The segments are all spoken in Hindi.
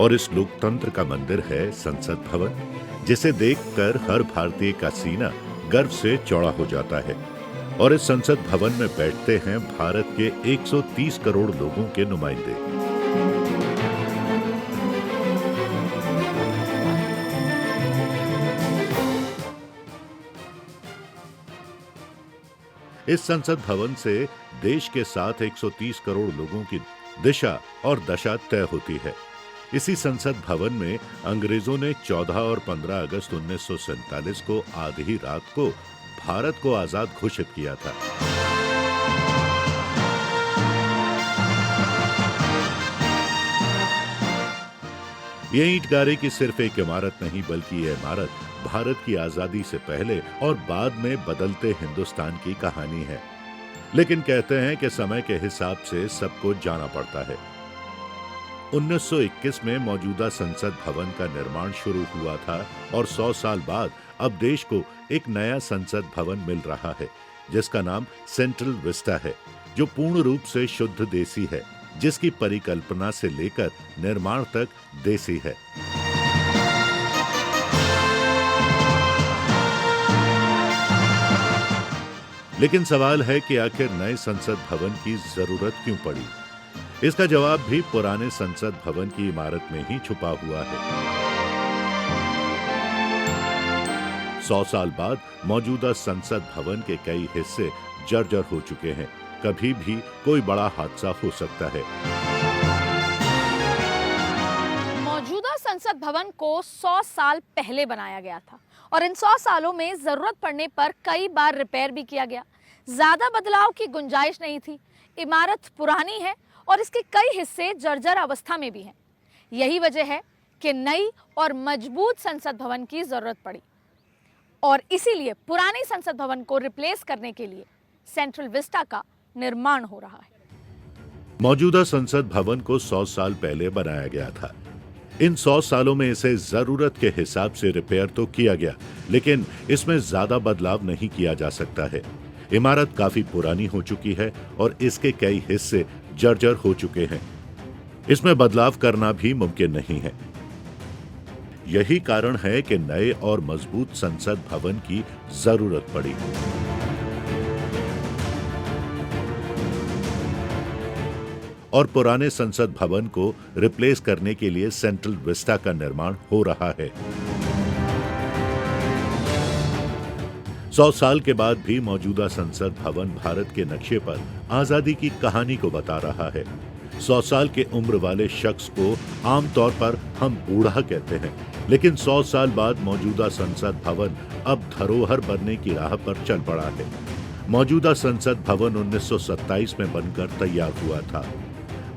और इस लोकतंत्र का मंदिर है संसद भवन, जिसे देखकर हर भारतीय का सीना गर्व से चौड़ा हो जाता है। और इस संसद भवन में बैठते हैं भारत के 130 करोड़ लोगों के नुमाइंदे। इस संसद भवन से देश के साथ 130 करोड़ लोगों की दिशा और दशा तय होती है। इसी संसद भवन में अंग्रेजों ने 14 और 15 अगस्त 1947 को आधी रात को भारत को आजाद घोषित किया था। ये ईंट-गारे की सिर्फ एक इमारत नहीं, बल्कि ये इमारत भारत की आजादी से पहले और बाद में बदलते हिंदुस्तान की कहानी है। लेकिन कहते हैं कि समय के हिसाब से सबको जाना पड़ता है। 1921 में मौजूदा संसद भवन का निर्माण शुरू हुआ था और 100 साल बाद अब देश को एक नया संसद भवन मिल रहा है, जिसका नाम सेंट्रल विस्टा है, जो पूर्ण रूप से शुद्ध देसी है, जिसकी परिकल्पना से लेकर निर्माण तक देसी है। लेकिन सवाल है कि आखिर नए संसद भवन की जरूरत क्यों पड़ी? इसका जवाब भी पुराने संसद भवन की इमारत में ही छुपा हुआ है। 100 साल बाद मौजूदा संसद भवन के कई हिस्से जर्जर हो चुके हैं। कभी भी कोई बड़ा हादसा हो सकता है। मौजूदा संसद भवन को 100 साल पहले बनाया गया था और इन 100 सालों में जरूरत पड़ने पर कई बार रिपेयर भी किया गया। ज्यादा बदलाव की गुंजाइश नहीं थी। इमारत पुरानी है और इसके कई हिस्से जर्जर अवस्था में भी हैं। यही वजह है कि नई और मजबूत संसद भवन की जरूरत पड़ी और इसीलिए पुराने संसद भवन को रिप्लेस करने के लिए सेंट्रल विस्टा का निर्माण हो रहा है। मौजूदा संसद भवन को 100 साल पहले बनाया गया था। इन 100 सालों में इसे जरूरत के हिसाब से रिपेयर तो किया गया, लेकिन इसमें ज्यादा बदलाव नहीं किया जा सकता है। इमारत काफी पुरानी हो चुकी है और इसके कई हिस्से जर्जर हो चुके हैं। इसमें बदलाव करना भी मुमकिन नहीं है। यही कारण है कि नए और मजबूत संसद भवन की जरूरत पड़ी। और पुराने संसद भवन को रिप्लेस करने के लिए सेंट्रल विस्टा का निर्माण हो रहा है। 100 साल के बाद भी मौजूदा संसद भवन भारत के नक्शे पर आजादी की कहानी को बता रहा है। 100 साल के उम्र वाले शख्स को आमतौर पर हम बूढ़ा कहते हैं, लेकिन 100 साल बाद मौजूदा संसद भवन अब धरोहर बनने की राह पर चल पड़ा है। मौजूदा संसद भवन 1927 में बनकर तैयार हुआ था।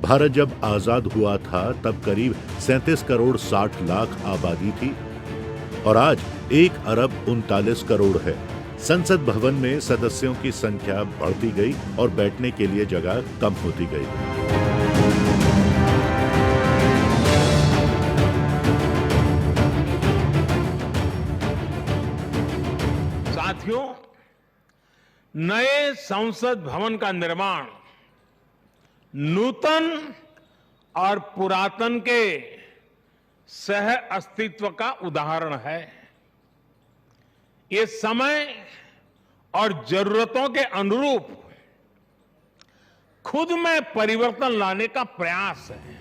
भारत जब आजाद हुआ था तब करीब 37 करोड़ 60 लाख आबादी थी और आज 1 अरब 39 करोड़ है। संसद भवन में सदस्यों की संख्या बढ़ती गई और बैठने के लिए जगह कम होती गई। साथियों, नए संसद भवन का निर्माण नूतन और पुरातन के सह अस्तित्व का उदाहरण है। ये समय और जरूरतों के अनुरूप खुद में परिवर्तन लाने का प्रयास है।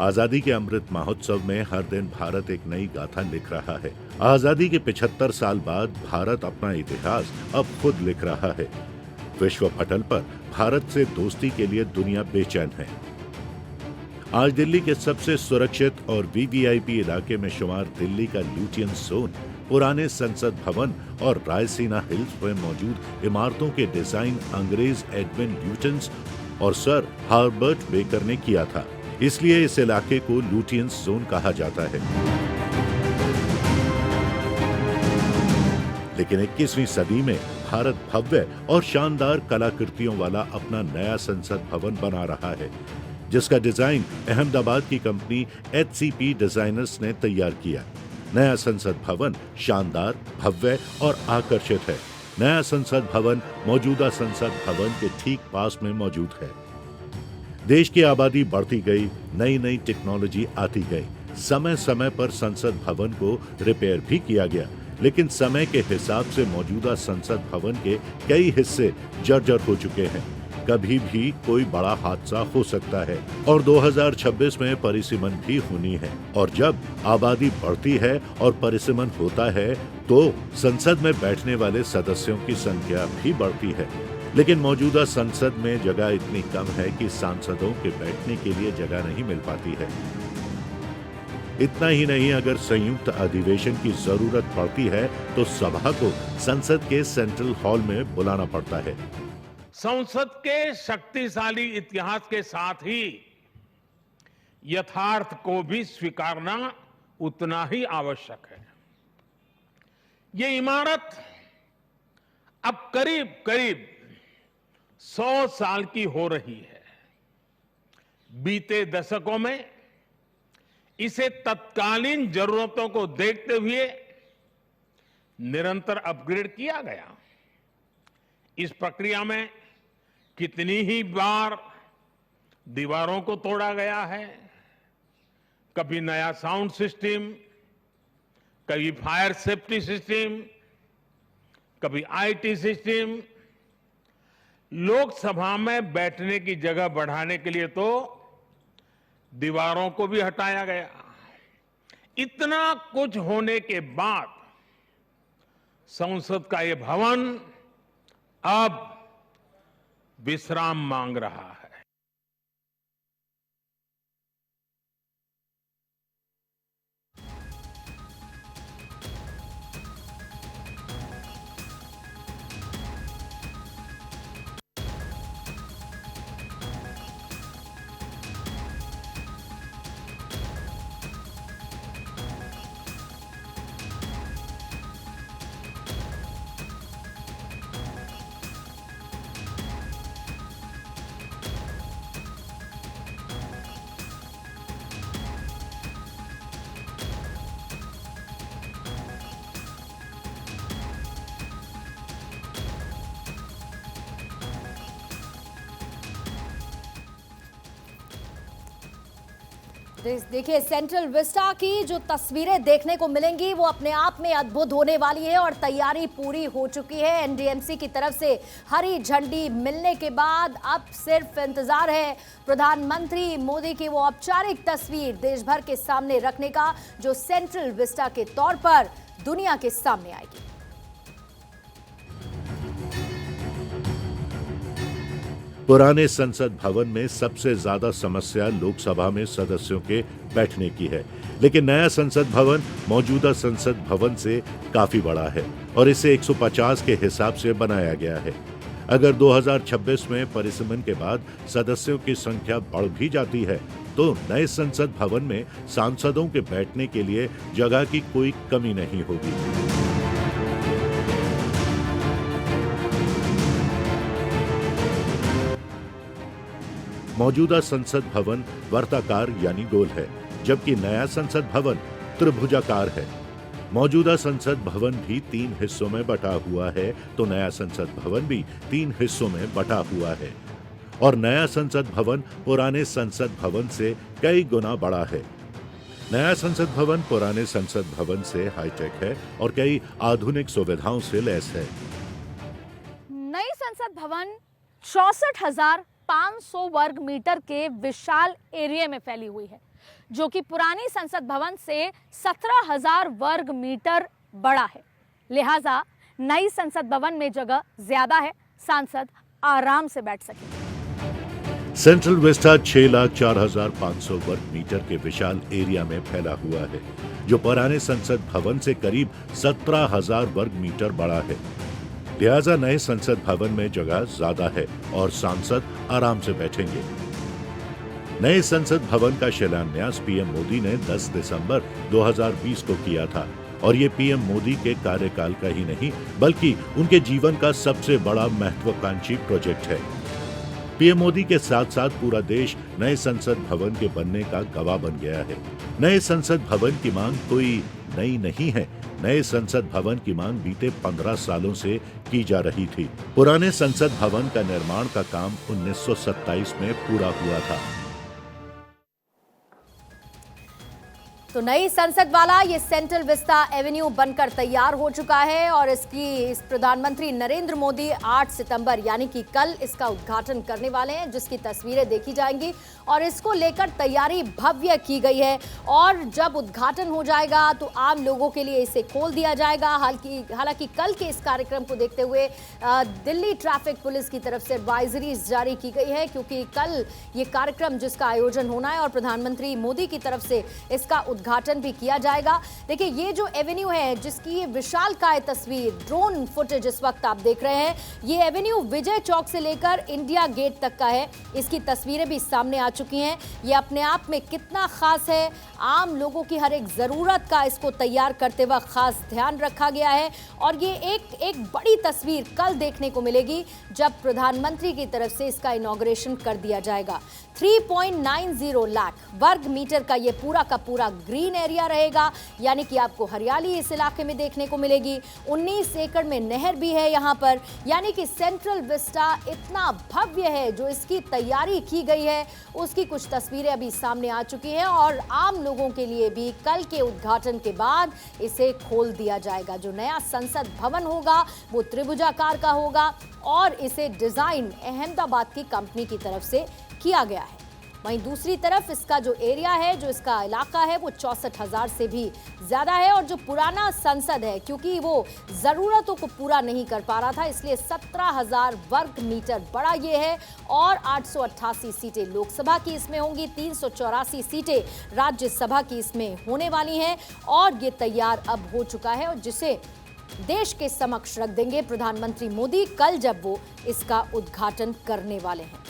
आजादी के अमृत महोत्सव में हर दिन भारत एक नई गाथा लिख रहा है। आजादी के 75 साल बाद भारत अपना इतिहास अब खुद लिख रहा है। विश्व पटल पर भारत से दोस्ती के लिए दुनिया बेचैन है। आज दिल्ली के सबसे सुरक्षित और वीवीआईपी इलाके में शुमार दिल्ली का लुटियन जोन पुराने संसद भवन और रायसीना हिल्स में मौजूद इमारतों के डिजाइन अंग्रेज एडविन ल्यूटन्स और सर हार्बर्ट बेकर ने किया था। इसलिए इस इलाके को लुटियन जोन कहा जाता है। लेकिन 21वीं सदी में भारत भव्य और शानदार कलाकृतियों वाला अपना नया संसद भवन बना रहा है, जिसका डिजाइन अहमदाबाद की कंपनी HCP डिजाइनर्स ने तैयार किया। नया संसद भवन शानदार, भव्य और आकर्षित है। नया संसद भवन मौजूदा संसद भवन के ठीक पास में मौजूद है। देश की आबादी बढ़ती गई, नई नई टेक्नोलॉजी आती गई। समय समय पर संसद भवन को रिपेयर भी किया गया, लेकिन समय के हिसाब से मौजूदा संसद भवन के कई हिस्से जर्जर हो चुके हैं। कभी भी कोई बड़ा हादसा हो सकता है और 2026 में परिसीमन भी होनी है। और जब आबादी बढ़ती है और परिसीमन होता है तो संसद में बैठने वाले सदस्यों की संख्या भी बढ़ती है। लेकिन मौजूदा संसद में जगह इतनी कम है कि सांसदों के बैठने के लिए जगह नहीं मिल पाती है। इतना ही नहीं, अगर संयुक्त अधिवेशन की जरूरत पड़ती है तो सभा को संसद के सेंट्रल हॉल में बुलाना पड़ता है। संसद के शक्तिशाली इतिहास के साथ ही यथार्थ को भी स्वीकारना उतना ही आवश्यक है। ये इमारत अब करीब करीब 100 साल की हो रही है। बीते दशकों में इसे तत्कालीन जरूरतों को देखते हुए निरंतर अपग्रेड किया गया। इस प्रक्रिया में कितनी ही बार दीवारों को तोड़ा गया है, कभी नया साउंड सिस्टम, कभी फायर सेफ्टी सिस्टम, कभी आईटी सिस्टम। लोकसभा में बैठने की जगह बढ़ाने के लिए तो दीवारों को भी हटाया गया। इतना कुछ होने के बाद संसद का ये भवन अब विश्राम मांग रहा है। देखिए, सेंट्रल विस्टा की जो तस्वीरें देखने को मिलेंगी वो अपने आप में अद्भुत होने वाली है और तैयारी पूरी हो चुकी है। एनडीएमसी की तरफ से हरी झंडी मिलने के बाद अब सिर्फ इंतजार है प्रधानमंत्री मोदी की वो औपचारिक तस्वीर देश भर के सामने रखने का, जो सेंट्रल विस्टा के तौर पर दुनिया के सामने आएगी। पुराने संसद भवन में सबसे ज्यादा समस्या लोकसभा में सदस्यों के बैठने की है, लेकिन नया संसद भवन मौजूदा संसद भवन से काफी बड़ा है और इसे 150 के हिसाब से बनाया गया है। अगर 2026 में परिसीमन के बाद सदस्यों की संख्या बढ़ भी जाती है तो नए संसद भवन में सांसदों के बैठने के लिए जगह की कोई कमी नहीं होगी। मौजूदा संसद भवन वर्ताकार यानी गोल है, जबकि नया संसद भवन त्रिभुजाकार है। मौजूदा संसद भवन भी 3 हिस्सों में बटा हुआ है तो नया संसद भवन भी 3 हिस्सों में बटा हुआ है और नया संसद भवन पुराने संसद भवन से कई गुना बड़ा है। नया संसद भवन पुराने संसद भवन से हाईटेक है और कई आधुनिक सुविधाओं से लैस है। नई संसद भवन 64,500 वर्ग मीटर के विशाल एरिया में फैली हुई है, जो कि पुरानी संसद भवन से 17,000 वर्ग मीटर बड़ा है। लिहाजा नई संसद भवन में जगह ज्यादा है, सांसद आराम से बैठ सके। सेंट्रल विस्टा 6,04,500 वर्ग मीटर के विशाल एरिया में फैला हुआ है, जो पुराने संसद भवन से करीब 17,000 वर्ग मीटर बड़ा है। लिहाजा नए संसद भवन में जगह ज्यादा है और सांसद आराम से बैठेंगे। नए संसद भवन का शिलान्यास पीएम मोदी ने 10 दिसंबर 2020 को किया था और ये पीएम मोदी के कार्यकाल का ही नहीं बल्कि उनके जीवन का सबसे बड़ा महत्वाकांक्षी प्रोजेक्ट है। पीएम मोदी के साथ साथ पूरा देश नए संसद भवन के बनने का गवाह बन गया है। नए संसद भवन की मांग कोई नई नहीं है। नए संसद भवन की मांग बीते 15 सालों से की जा रही थी। पुराने संसद भवन का निर्माण का काम 1927 में पूरा हुआ था। तो नई संसद वाला ये सेंट्रल विस्टा एवेन्यू बनकर तैयार हो चुका है और इस प्रधानमंत्री नरेंद्र मोदी 8 सितंबर यानी कि कल इसका उद्घाटन करने वाले हैं, जिसकी तस्वीरें देखी जाएंगी और इसको लेकर तैयारी भव्य की गई है। और जब उद्घाटन हो जाएगा तो आम लोगों के लिए इसे खोल दिया जाएगा। हालांकि कल के इस कार्यक्रम को देखते हुए दिल्ली ट्रैफिक पुलिस की तरफ से एडवाइजरीज जारी की गई है, क्योंकि कल ये कार्यक्रम जिसका आयोजन होना है और प्रधानमंत्री मोदी की तरफ से इसका उद्घाटन भी किया जाएगा। देखिए, ये जो एवेन्यू है जिसकी ये विशालकाय तस्वीर, ड्रोन फुटेज इस वक्त आप देख रहे हैं, ये एवेन्यू विजय चौक से लेकर इंडिया गेट तक का है। इसकी तस्वीरें भी सामने आ चुकी हैं। ये अपने आप में कितना खास है, आम लोगों की हर एक जरूरत का इसको तैयार करते वक्त खास ध्यान रखा गया है। और ये एक बड़ी तस्वीर कल देखने को मिलेगी जब प्रधानमंत्री की तरफ से इसका इनॉग्रेशन कर दिया जाएगा। 3.90 लाख वर्ग मीटर का ये पूरा का पूरा ग्रीन एरिया रहेगा, यानी कि आपको हरियाली इस इलाके में देखने को मिलेगी। 19 एकड़ में नहर भी है यहाँ पर, यानी कि सेंट्रल विस्टा इतना भव्य है। जो इसकी तैयारी की गई है उसकी कुछ तस्वीरें अभी सामने आ चुकी हैं और आम लोगों के लिए भी कल के उद्घाटन के बाद इसे खोल दिया जाएगा। जो नया संसद भवन होगा वो त्रिभुजाकार का होगा और इसे डिजाइन अहमदाबाद की कंपनी की तरफ से किया गया है। वहीं दूसरी तरफ इसका जो एरिया है, जो इसका इलाका है, वो 64,000 से भी ज्यादा है। और जो पुराना संसद है, क्योंकि वो जरूरतों को पूरा नहीं कर पा रहा था, इसलिए 17,000 वर्ग मीटर बड़ा ये है। और 888 सीटें लोकसभा की इसमें होंगी, 384 सीटें राज्यसभा की इसमें होने वाली हैं। और ये तैयार अब हो चुका है और जिसे देश के समक्ष रख देंगे प्रधानमंत्री मोदी कल, जब वो इसका उद्घाटन करने वाले हैं।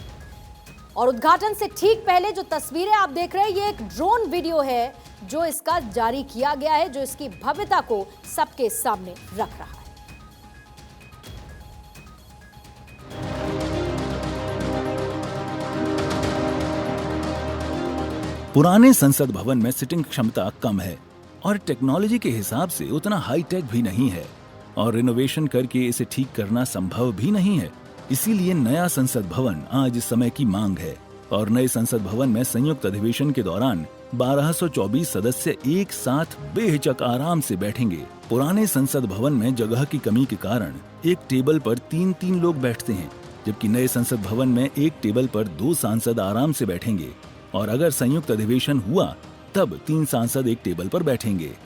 और उद्घाटन से ठीक पहले जो तस्वीरें आप देख रहे हैं, ये एक ड्रोन वीडियो है जो इसका जारी किया गया है, जो इसकी भव्यता को सबके सामने रख रहा है। पुराने संसद भवन में सिटिंग क्षमता कम है और टेक्नोलॉजी के हिसाब से उतना हाई टेक भी नहीं है और रिनोवेशन करके इसे ठीक करना संभव भी नहीं है। इसीलिए नया संसद भवन आज इस समय की मांग है और नए संसद भवन में संयुक्त अधिवेशन के दौरान 1224 सदस्य एक साथ बेहिचक आराम से बैठेंगे। पुराने संसद भवन में जगह की कमी के कारण एक टेबल पर 3-3 लोग बैठते हैं, जबकि नए संसद भवन में एक टेबल पर 2 सांसद आराम से बैठेंगे और अगर संयुक्त अधिवेशन हुआ तब 3 सांसद एक टेबल पर बैठेंगे।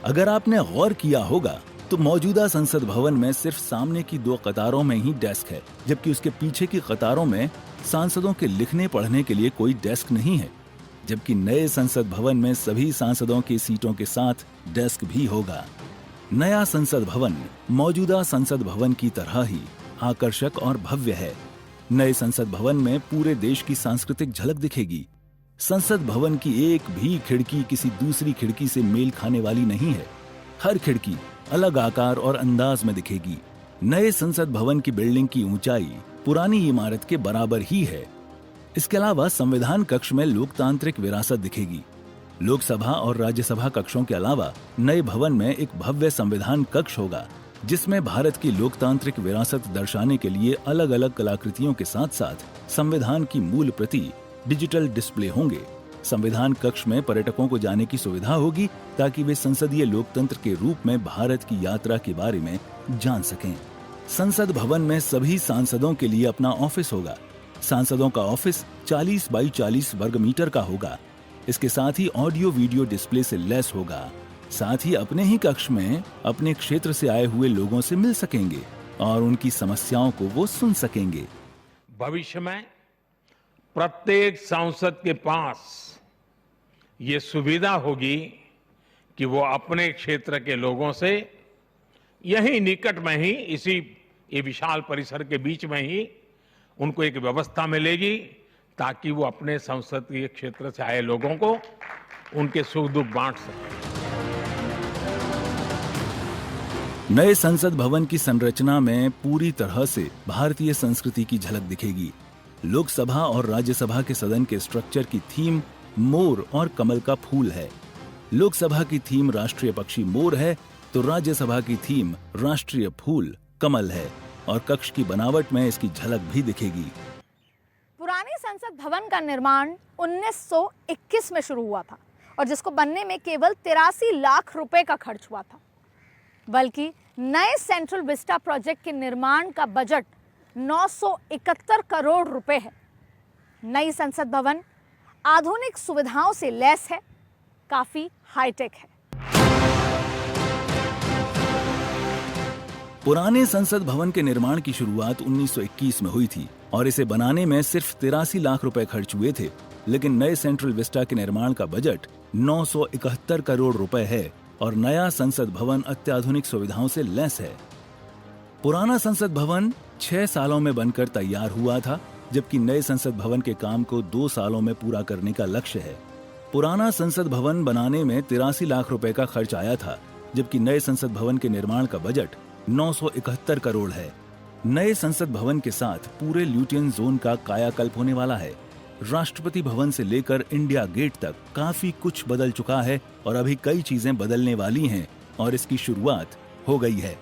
अगर आपने गौर किया होगा तो मौजूदा संसद भवन में सिर्फ सामने की 2 कतारों में ही डेस्क है, जबकि उसके पीछे की कतारों में सांसदों के लिखने पढ़ने के लिए कोई डेस्क नहीं है। जबकि नए संसद भवन में सभी सांसदों की सीटों के साथ डेस्क भी होगा। नया संसद भवन मौजूदा संसद भवन की तरह ही आकर्षक और भव्य है। नए संसद भवन में पूरे देश की सांस्कृतिक झलक दिखेगी। संसद भवन की एक भी खिड़की किसी दूसरी खिड़की से मेल खाने वाली नहीं है। हर खिड़की अलग आकार और अंदाज में दिखेगी। नए संसद भवन की बिल्डिंग की ऊंचाई पुरानी इमारत के बराबर ही है। इसके अलावा संविधान कक्ष में लोकतांत्रिक विरासत दिखेगी। लोकसभा और राज्यसभा कक्षों के अलावा नए भवन में एक भव्य संविधान कक्ष होगा, जिसमें भारत की लोकतांत्रिक विरासत दर्शाने के लिए अलग अलग कलाकृतियों के साथ साथ संविधान की मूल प्रति डिजिटल डिस्प्ले होंगे। संविधान कक्ष में पर्यटकों को जाने की सुविधा होगी ताकि वे संसदीय लोकतंत्र के रूप में भारत की यात्रा के बारे में जान सकें। संसद भवन में सभी सांसदों के लिए अपना ऑफिस होगा। सांसदों का ऑफिस 40 बाई 40 वर्ग मीटर का होगा। इसके साथ ही ऑडियो वीडियो डिस्प्ले से लैस होगा। साथ ही अपने ही कक्ष में अपने क्षेत्र से आए हुए लोगों से मिल सकेंगे और उनकी समस्याओं को वो सुन सकेंगे। भविष्य में प्रत्येक सांसद के पास ये सुविधा होगी कि वो अपने क्षेत्र के लोगों से यही निकट में ही ये विशाल परिसर के बीच में ही उनको एक व्यवस्था मिलेगी ताकि वो अपने संसदीय क्षेत्र से आए लोगों को उनके सुख दुख बांट सकें। नए संसद भवन की संरचना में पूरी तरह से भारतीय संस्कृति की झलक दिखेगी। लोकसभा और राज्यसभा के सदन के स्ट्रक्चर की थीम मोर और कमल का फूल है। लोकसभा की थीम राष्ट्रीय पक्षी मोर है, तो राज्यसभा की थीम राष्ट्रीय फूल कमल है और कक्ष की बनावट में इसकी झलक भी दिखेगी। पुराने संसद भवन का निर्माण 1921 में शुरू हुआ था और जिसको बनने में केवल 83 लाख रुपए का खर्च हुआ था, बल्कि नए सेंट्रल विस्टा प्रोजेक्ट के निर्माण का बजट 971 करोड़ रुपए है। नई संसद भवन आधुनिक सुविधाओं से लैस है, काफी हाईटेक है। पुराने संसद भवन के निर्माण की शुरुआत 1921 में हुई थी और इसे बनाने में सिर्फ 83 लाख रुपए खर्च हुए थे, लेकिन नए सेंट्रल विस्टा के निर्माण का बजट 971 करोड़ रुपए है और नया संसद भवन अत्याधुनिक सुविधाओं से लैस है। पुराना संसद भवन 6 सालों में बनकर तैयार हुआ था, जबकि नए संसद भवन के काम को 2 सालों में पूरा करने का लक्ष्य है। पुराना संसद भवन बनाने में 83 लाख रुपए का खर्च आया था, जबकि नए संसद भवन के निर्माण का बजट 971 करोड़ है। नए संसद भवन के साथ पूरे ल्यूटियन जोन का कायाकल्प होने वाला है। राष्ट्रपति भवन से लेकर इंडिया गेट तक काफी कुछ बदल चुका है और अभी कई चीजें बदलने वाली हैं और इसकी शुरुआत हो गई है।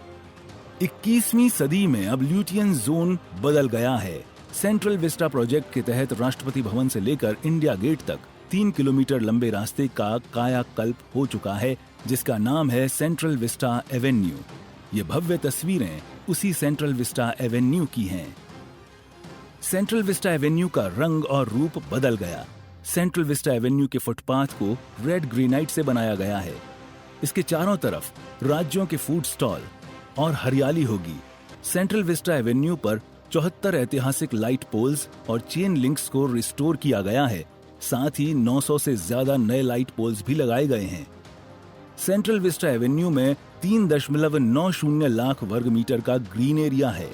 21वीं सदी में अब ल्यूटियन जोन बदल गया है। सेंट्रल विस्टा प्रोजेक्ट के तहत राष्ट्रपति भवन से लेकर इंडिया गेट तक 3 किलोमीटर लंबे रास्ते का कायाकल्प हो चुका है, जिसका नाम है सेंट्रल विस्टा एवेन्यू। ये भव्य तस्वीरें उसी सेंट्रल विस्टा एवेन्यू की हैं। सेंट्रल विस्टा एवेन्यू का रंग और रूप बदल गया। सेंट्रल विस्टा एवेन्यू के फुटपाथ को रेड ग्रेनाइट से बनाया गया है। इसके चारों तरफ राज्यों के फूड स्टॉल और हरियाली होगी। सेंट्रल विस्टा एवेन्यू पर 74 ऐतिहासिक लाइट पोल्स और चेन लिंक्स को रिस्टोर किया गया है। साथ ही 900 से ज्यादा नए लाइट पोल्स भी लगाए गए हैं। सेंट्रल विस्टा एवेन्यू में 3.90 लाख वर्ग मीटर का ग्रीन एरिया है।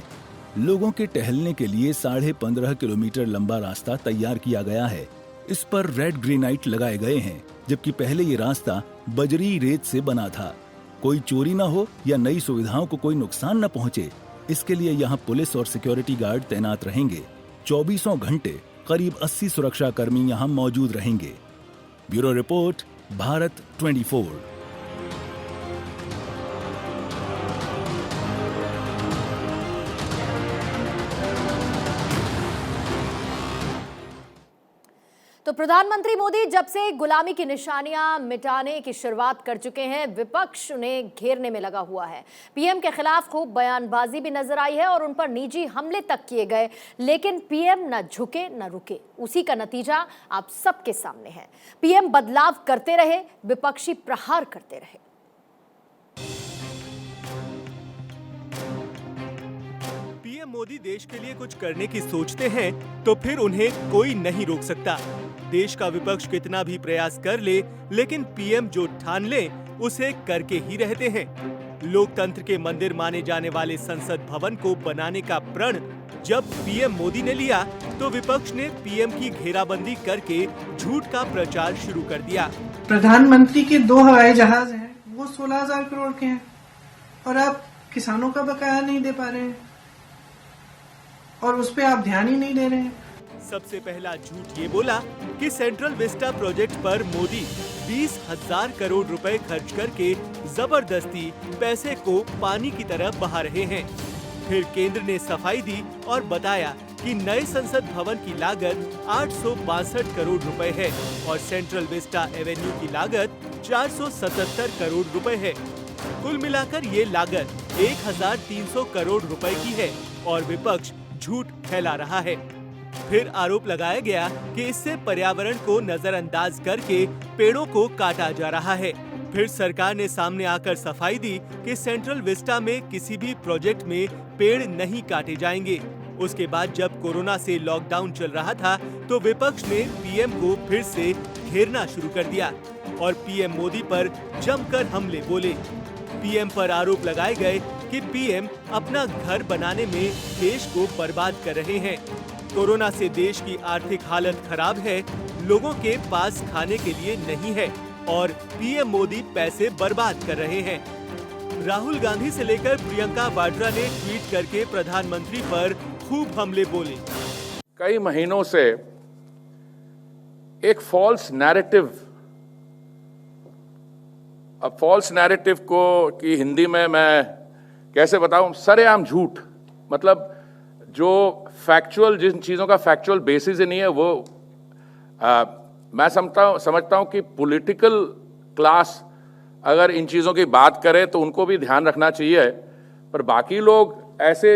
लोगों के टहलने के लिए 15.5 किलोमीटर लंबा रास्ता तैयार किया गया है। इस पर रेड ग्रेनाइट लगाए गए हैं, जबकि पहले ये रास्ता बजरी रेत से बना था। कोई चोरी न हो या नई सुविधाओं को कोई नुकसान न पहुंचे, इसके लिए यहाँ पुलिस और सिक्योरिटी गार्ड तैनात रहेंगे। 24 घंटे करीब 80 सुरक्षा कर्मी यहाँ मौजूद रहेंगे। Bureau report, Bharat 24। तो प्रधानमंत्री मोदी जब से गुलामी की निशानियां मिटाने की शुरुआत कर चुके हैं, विपक्ष उन्हें घेरने में लगा हुआ है। पीएम के खिलाफ खूब बयानबाजी भी नजर आई है और उन पर निजी हमले तक किए गए, लेकिन पीएम न झुके न रुके। उसी का नतीजा आप सबके सामने है। पीएम बदलाव करते रहे, विपक्षी प्रहार करते रहे। पीएम मोदी देश के लिए कुछ करने की सोचते हैं तो फिर उन्हें कोई नहीं रोक सकता। देश का विपक्ष कितना भी प्रयास कर ले, लेकिन पीएम जो ठान ले उसे करके ही रहते हैं। लोकतंत्र के मंदिर माने जाने वाले संसद भवन को बनाने का प्रण जब पीएम मोदी ने लिया तो विपक्ष ने पीएम की घेराबंदी करके झूठ का प्रचार शुरू कर दिया। प्रधानमंत्री के 2 हवाई जहाज हैं, वो 16,000 करोड़ के हैं और आप किसानों का बकाया नहीं दे पा रहे हैं और उस पे आप ध्यान ही नहीं दे रहे हैं। सबसे पहला झूठ ये बोला कि सेंट्रल विस्टा प्रोजेक्ट पर मोदी 20,000 करोड़ रुपए खर्च करके जबरदस्ती पैसे को पानी की तरह बहा रहे हैं। फिर केंद्र ने सफाई दी और बताया कि नए संसद भवन की लागत 862 करोड़ रुपए है और सेंट्रल विस्टा एवेन्यू की लागत 477 करोड़ रुपए है। कुल मिलाकर ये लागत 1,300 करोड़ रुपए की है और विपक्ष झूठ फैला रहा है। फिर आरोप लगाया गया कि इससे पर्यावरण को नजरअंदाज करके पेड़ों को काटा जा रहा है। फिर सरकार ने सामने आकर सफाई दी कि सेंट्रल विस्टा में किसी भी प्रोजेक्ट में पेड़ नहीं काटे जाएंगे। उसके बाद जब कोरोना से लॉकडाउन चल रहा था तो विपक्ष ने पीएम को फिर से घेरना शुरू कर दिया और पीएम मोदी पर जमकर हमले बोले। पीएम पर आरोप लगाए गए कि पीएम अपना घर बनाने में देश को बर्बाद कर रहे हैं। कोरोना से देश की आर्थिक हालत खराब है, लोगों के पास खाने के लिए नहीं है और पीएम मोदी पैसे बर्बाद कर रहे हैं। राहुल गांधी से लेकर प्रियंका वाड्रा ने ट्वीट करके प्रधानमंत्री पर खूब हमले बोले। कई महीनों से एक फॉल्स नैरेटिव अब फॉल्स नैरेटिव को कि हिंदी में मैं कैसे बताऊं, सरेआम झूठ, मतलब जो फैक्चुअल, जिन चीज़ों का फैक्चुअल बेसिस ही नहीं है वो मैं समझता हूं कि पॉलिटिकल क्लास अगर इन चीज़ों की बात करे तो उनको भी ध्यान रखना चाहिए, पर बाकी लोग ऐसे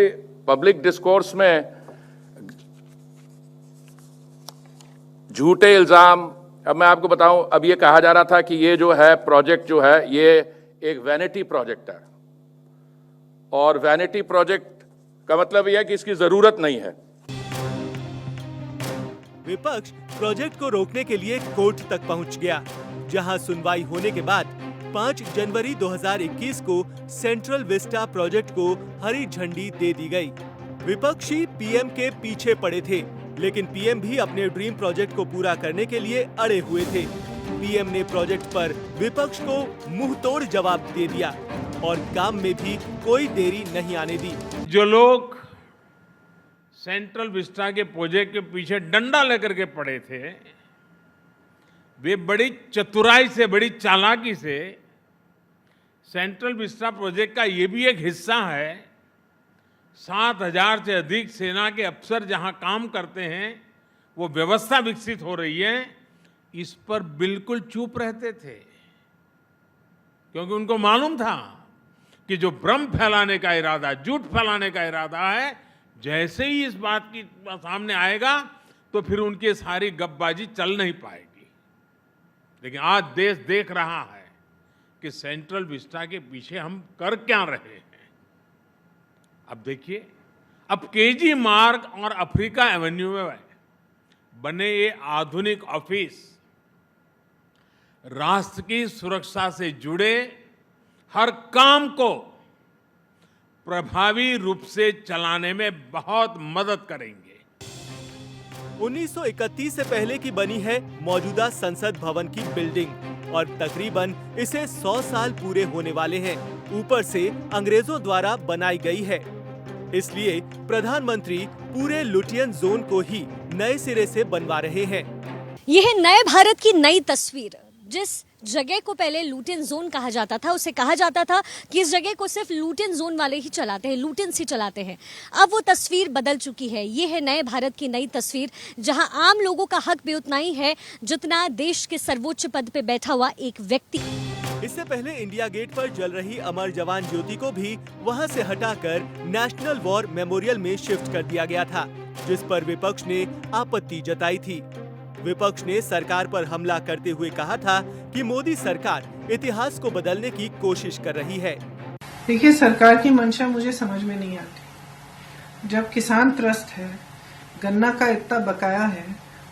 पब्लिक डिस्कोर्स में झूठे इल्ज़ाम, अब मैं आपको बताऊं, अब ये कहा जा रहा था कि ये जो है प्रोजेक्ट जो है ये एक वैनिटी प्रोजेक्ट है, और वैनिटी प्रोजेक्ट का मतलब यह है कि इसकी जरूरत नहीं है। विपक्ष प्रोजेक्ट को रोकने के लिए कोर्ट तक पहुंच गया, जहां सुनवाई होने के बाद 5 जनवरी 2021 को सेंट्रल विस्टा प्रोजेक्ट को हरी झंडी दे दी गई। विपक्षी पीएम के पीछे पड़े थे, लेकिन पीएम भी अपने ड्रीम प्रोजेक्ट को पूरा करने के लिए अड़े हुए थे। पीएम ने प्रोजेक्ट पर विपक्ष को मुंहतोड़ जवाब दे दिया और काम में भी कोई देरी नहीं आने दी। जो लोग सेंट्रल विस्टा के प्रोजेक्ट के पीछे डंडा लेकर के पड़े थे, वे बड़ी चतुराई से, बड़ी चालाकी से सेंट्रल विस्टा प्रोजेक्ट का ये भी एक हिस्सा है। 7,000 से अधिक सेना के अफसर जहां काम करते हैं, वो व्यवस्था विकसित हो रही है, इस पर बिल्कुल चुप रहते थे, क्योंकि उनको मालूम था कि जो भ्रम फैलाने का इरादा, झूठ फैलाने का इरादा है, जैसे ही इस बात की सामने आएगा तो फिर उनकी सारी गपबाजी चल नहीं पाएगी। लेकिन आज देश देख रहा है कि सेंट्रल विस्टा के पीछे हम कर क्या रहे हैं। अब देखिए, अब केजी मार्ग और अफ्रीका एवेन्यू में बने ये आधुनिक ऑफिस राष्ट्र की सुरक्षा से जुड़े हर काम को प्रभावी रूप से चलाने में बहुत मदद करेंगे। 1931 से पहले की बनी है मौजूदा संसद भवन की बिल्डिंग और तकरीबन इसे 100 साल पूरे होने वाले हैं। ऊपर से अंग्रेजों द्वारा बनाई गई है, इसलिए प्रधानमंत्री पूरे लुटियन जोन को ही नए सिरे से बनवा रहे हैं। यह नए भारत की नई तस्वीर। जिस जगह को पहले लूटिन जोन कहा जाता था, उसे कहा जाता था कि इस जगह को सिर्फ लूटिन जोन वाले ही चलाते हैं, लूटिन्स ही चलाते हैं। अब वो तस्वीर बदल चुकी है। ये है नए भारत की नई तस्वीर, जहां आम लोगों का हक भी उतना ही है जितना देश के सर्वोच्च पद पे बैठा हुआ एक व्यक्ति। इससे पहले इंडिया गेट पर जल रही अमर जवान ज्योति को भी वहां से हटाकर नेशनल वॉर मेमोरियल में शिफ्ट कर दिया गया था, जिस पर विपक्ष ने आपत्ति जताई थी। विपक्ष ने सरकार पर हमला करते हुए कहा था कि मोदी सरकार इतिहास को बदलने की कोशिश कर रही है। देखिए, सरकार की मंशा मुझे समझ में नहीं आती। जब किसान त्रस्त है, गन्ना का इतना बकाया है,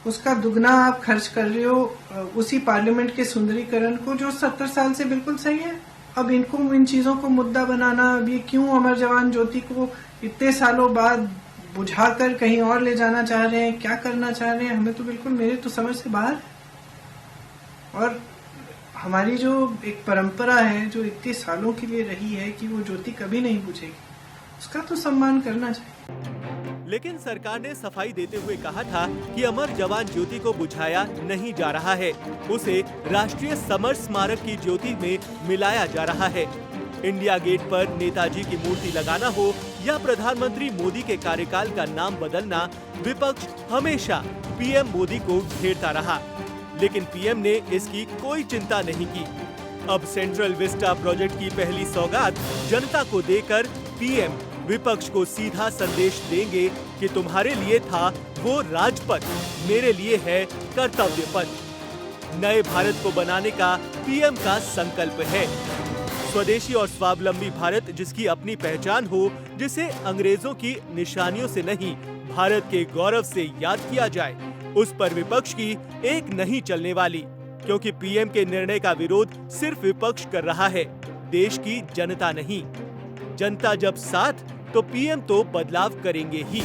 उसका दुगना आप खर्च कर रहे हो उसी पार्लियामेंट के सुंदरीकरण को, जो 70 साल से बिल्कुल सही है। अब इनको, इन चीजों को मुद्दा बनाना, अब ये क्यों अमर जवान ज्योति को इतने सालों बाद बुझाकर कहीं और ले जाना चाह रहे हैं, क्या करना चाह रहे हैं, हमें तो बिल्कुल, मेरे तो समझ से बाहर है। और हमारी जो एक परंपरा है, जो इतने सालों के लिए रही है कि वो ज्योति कभी नहीं बुझेगी, उसका तो सम्मान करना चाहिए। लेकिन सरकार ने सफाई देते हुए कहा था कि अमर जवान ज्योति को बुझाया नहीं जा रहा है, उसे राष्ट्रीय समर स्मारक की ज्योति में मिलाया जा रहा है। इंडिया गेट पर नेताजी की मूर्ति लगाना हो या प्रधानमंत्री मोदी के कार्यकाल का नाम बदलना, विपक्ष हमेशा पीएम मोदी को घेरता रहा, लेकिन पीएम ने इसकी कोई चिंता नहीं की। अब सेंट्रल विस्टा प्रोजेक्ट की पहली सौगात जनता को देकर पीएम विपक्ष को सीधा संदेश देंगे कि तुम्हारे लिए था वो राजपथ, मेरे लिए है कर्तव्य पथ। नए भारत को बनाने का पीएम का संकल्प है। स्वदेशी और स्वावलंबी भारत जिसकी अपनी पहचान हो, जिसे अंग्रेजों की निशानियों से नहीं, भारत के गौरव से याद किया जाए, उस पर विपक्ष की एक नहीं चलने वाली, क्योंकि पीएम के निर्णय का विरोध सिर्फ विपक्ष कर रहा है, देश की जनता नहीं। जनता जब साथ, तो पीएम तो बदलाव करेंगे ही।